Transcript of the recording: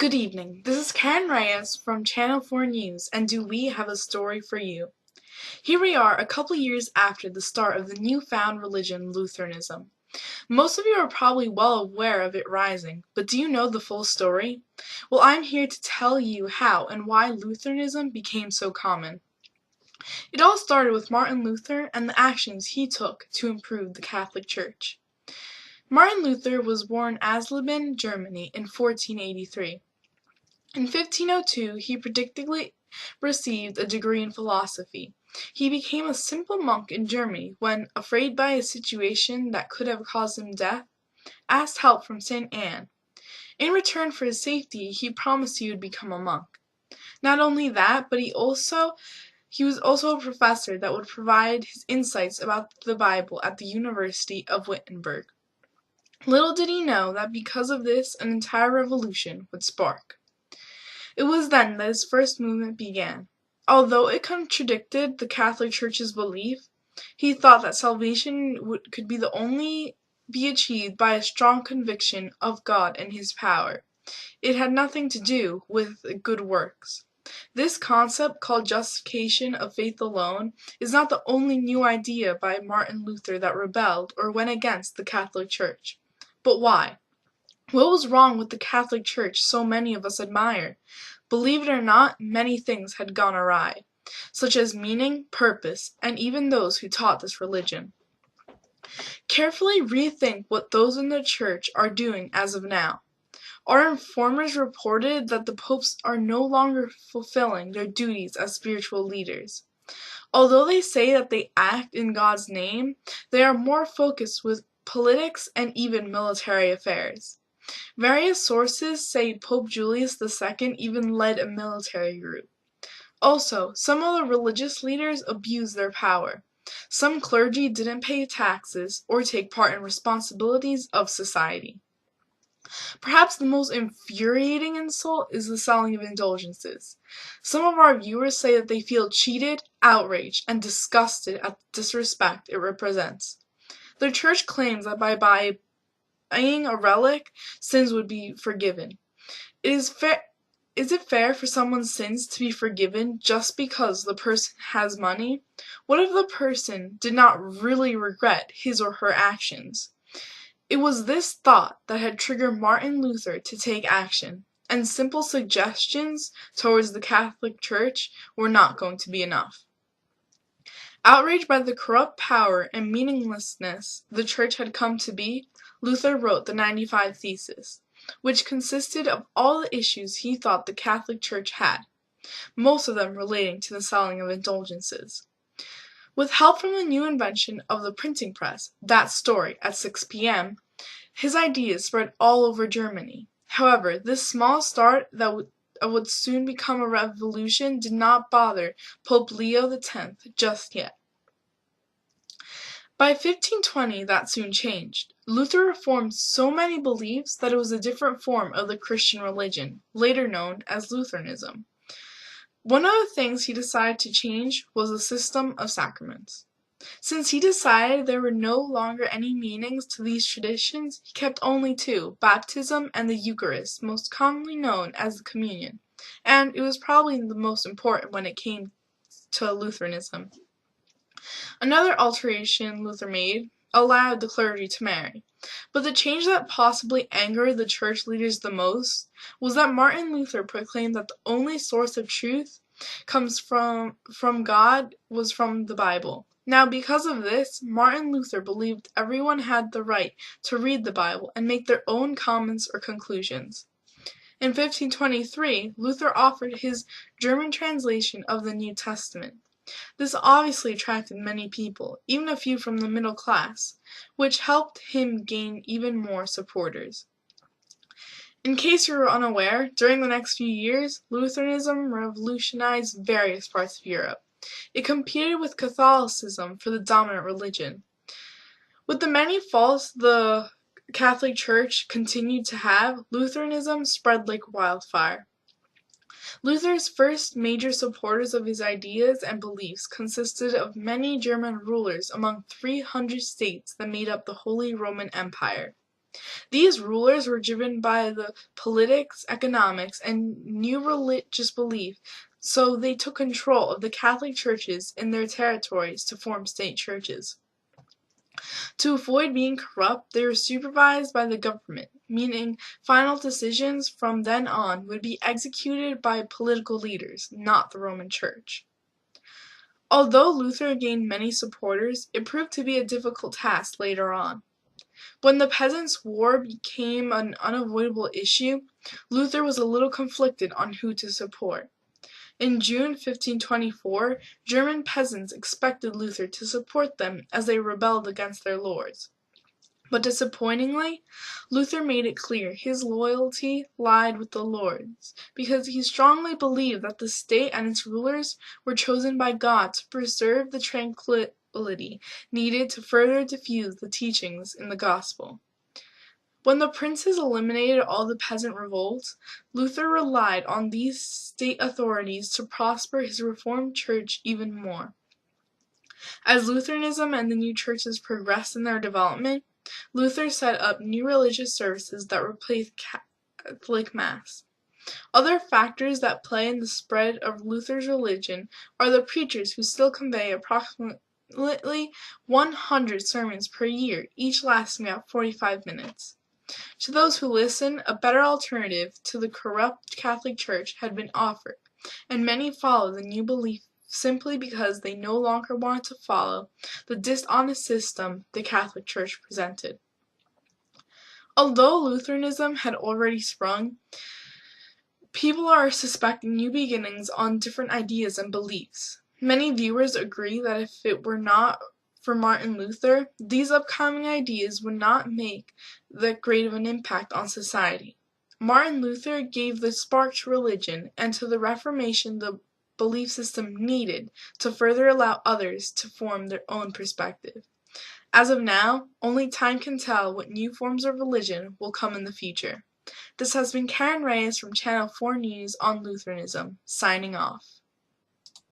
Good evening. This is Karen Reyes from Channel 4 News, and do we have a story for you? Here we are a couple years after the start of the newfound religion Lutheranism. Most of you are probably well aware of it rising, but do you know the full story? Well, I'm here to tell you how and why Lutheranism became so common. It all started with Martin Luther and the actions he took to improve the Catholic Church. Martin Luther was born in Eisleben, Germany in 1483. In 1502 he predictably received a degree in philosophy. He became a simple monk in Germany when, afraid by a situation that could have caused him death, asked help from St. Anne. In return for his safety, he promised he would become a monk. Not only that, but he was also a professor that would provide his insights about the Bible at the University of Wittenberg. Little did he know that because of this, an entire revolution would spark. It was then that his first movement began. Although it contradicted the Catholic Church's belief, he thought that salvation could only be achieved by a strong conviction of God and His power. It had nothing to do with good works. This concept, called justification of faith alone, is not the only new idea by Martin Luther that rebelled or went against the Catholic Church. But why? What was wrong with the Catholic Church so many of us admire? Believe it or not, many things had gone awry, such as meaning, purpose, and even those who taught this religion. Carefully rethink what those in the Church are doing as of now. Our informers reported that the popes are no longer fulfilling their duties as spiritual leaders. Although they say that they act in God's name, they are more focused with politics and even military affairs. Various sources say Pope Julius II even led a military group. Also, some of the religious leaders abused their power. Some clergy didn't pay taxes or take part in responsibilities of society. Perhaps the most infuriating insult is the selling of indulgences. Some of our viewers say that they feel cheated, outraged, and disgusted at the disrespect it represents. The Church claims that by buying a relic, sins would be forgiven. Is it fair for someone's sins to be forgiven just because the person has money? What if the person did not really regret his or her actions? It was this thought that had triggered Martin Luther to take action, and simple suggestions towards the Catholic Church were not going to be enough. Outraged by the corrupt power and meaninglessness the Church had come to be, Luther wrote the 95 Theses, which consisted of all the issues he thought the Catholic Church had, most of them relating to the selling of indulgences. With help from the new invention of the printing press, That Story at 6 p.m., his ideas spread all over Germany. However, this small start that would soon become a revolution did not bother Pope Leo X just yet. By 1520 that soon changed. Luther reformed so many beliefs that it was a different form of the Christian religion, later known as Lutheranism. One of the things he decided to change was the system of sacraments. Since he decided there were no longer any meanings to these traditions, he kept only two, baptism and the Eucharist, most commonly known as the Communion, and it was probably the most important when it came to Lutheranism. Another alteration Luther made allowed the clergy to marry. But the change that possibly angered the church leaders the most was that Martin Luther proclaimed that the only source of truth comes from God was from the Bible. Now, because of this, Martin Luther believed everyone had the right to read the Bible and make their own comments or conclusions. In 1523, Luther offered his German translation of the New Testament. This obviously attracted many people, even a few from the middle class, which helped him gain even more supporters. In case you were unaware, during the next few years, Lutheranism revolutionized various parts of Europe. It competed with Catholicism for the dominant religion. With the many faults the Catholic Church continued to have, Lutheranism spread like wildfire. Luther's first major supporters of his ideas and beliefs consisted of many German rulers among 300 states that made up the Holy Roman Empire. These rulers were driven by the politics, economics, and new religious belief, so they took control of the Catholic churches in their territories to form state churches. To avoid being corrupt, they were supervised by the government, meaning final decisions from then on would be executed by political leaders, not the Roman Church. Although Luther gained many supporters, it proved to be a difficult task later on. When the Peasants' War became an unavoidable issue, Luther was a little conflicted on who to support. In June 1524, German peasants expected Luther to support them as they rebelled against their lords. But disappointingly, Luther made it clear his loyalty lied with the lords, because he strongly believed that the state and its rulers were chosen by God to preserve the tranquility needed to further diffuse the teachings in the gospel. When the princes eliminated all the peasant revolts, Luther relied on these state authorities to prosper his Reformed Church even more. As Lutheranism and the new churches progressed in their development, Luther set up new religious services that replaced Catholic Mass. Other factors that play in the spread of Luther's religion are the preachers who still convey approximately 100 sermons per year, each lasting about 45 minutes. To those who listen, a better alternative to the corrupt Catholic Church had been offered, and many followed the new belief simply because they no longer wanted to follow the dishonest system the Catholic Church presented. Although Lutheranism had already sprung, people are suspecting new beginnings on different ideas and beliefs. Many viewers agree that if it were not for Martin Luther, these upcoming ideas would not make that great of an impact on society. Martin Luther gave the spark to religion and to the Reformation the belief system needed to further allow others to form their own perspective. As of now, only time can tell what new forms of religion will come in the future. This has been Karen Reyes from Channel 4 News on Lutheranism, signing off.